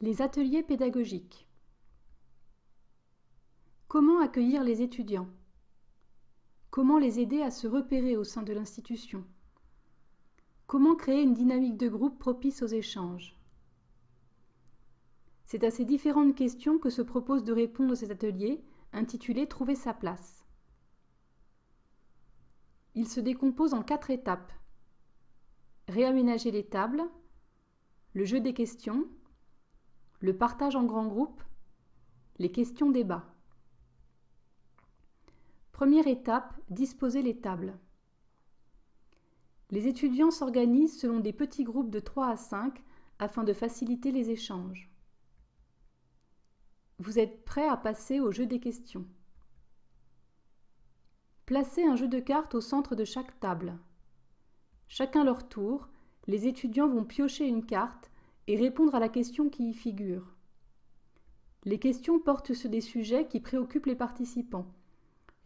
Les ateliers pédagogiques. Comment accueillir les étudiants? Comment les aider à se repérer au sein de l'institution? Comment créer une dynamique de groupe propice aux échanges? C'est à ces différentes questions que se propose de répondre cet atelier, intitulé « Trouver sa place ». Il se décompose en 4 étapes. Réaménager les tables, le jeu des questions, le partage en grands groupes, les questions-débats. Première étape, disposer les tables. Les étudiants s'organisent selon des petits groupes de 3 à 5 afin de faciliter les échanges. Vous êtes prêts à passer au jeu des questions. Placez un jeu de cartes au centre de chaque table. Chacun leur tour, les étudiants vont piocher une carte et répondre à la question qui y figure. Les questions portent sur des sujets qui préoccupent les participants.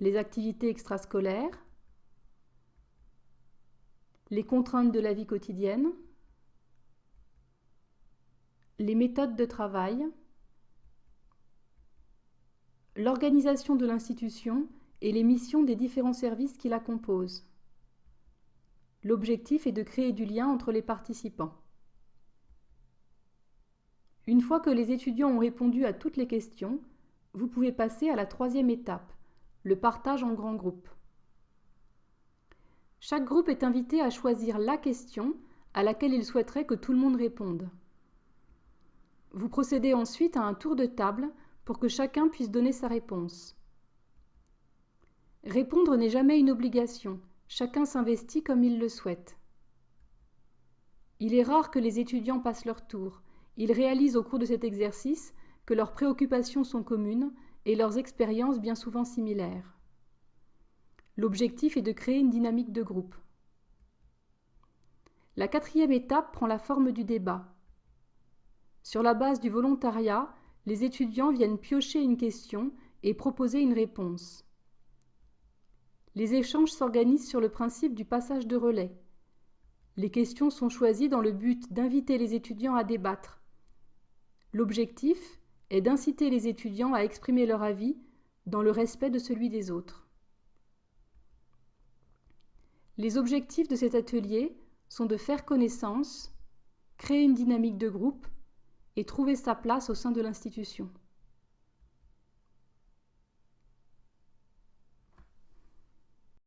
Les activités extrascolaires, les contraintes de la vie quotidienne, les méthodes de travail, l'organisation de l'institution et les missions des différents services qui la composent. L'objectif est de créer du lien entre les participants. Une fois que les étudiants ont répondu à toutes les questions, vous pouvez passer à la 3e étape, le partage en grands groupes. Chaque groupe est invité à choisir la question à laquelle il souhaiterait que tout le monde réponde. Vous procédez ensuite à un tour de table pour que chacun puisse donner sa réponse. Répondre n'est jamais une obligation, chacun s'investit comme il le souhaite. Il est rare que les étudiants passent leur tour. Ils réalisent au cours de cet exercice que leurs préoccupations sont communes et leurs expériences bien souvent similaires. L'objectif est de créer une dynamique de groupe. La 4e étape prend la forme du débat. Sur la base du volontariat, les étudiants viennent piocher une question et proposer une réponse. Les échanges s'organisent sur le principe du passage de relais. Les questions sont choisies dans le but d'inviter les étudiants à débattre. L'objectif est d'inciter les étudiants à exprimer leur avis dans le respect de celui des autres. Les objectifs de cet atelier sont de faire connaissance, créer une dynamique de groupe et trouver sa place au sein de l'institution.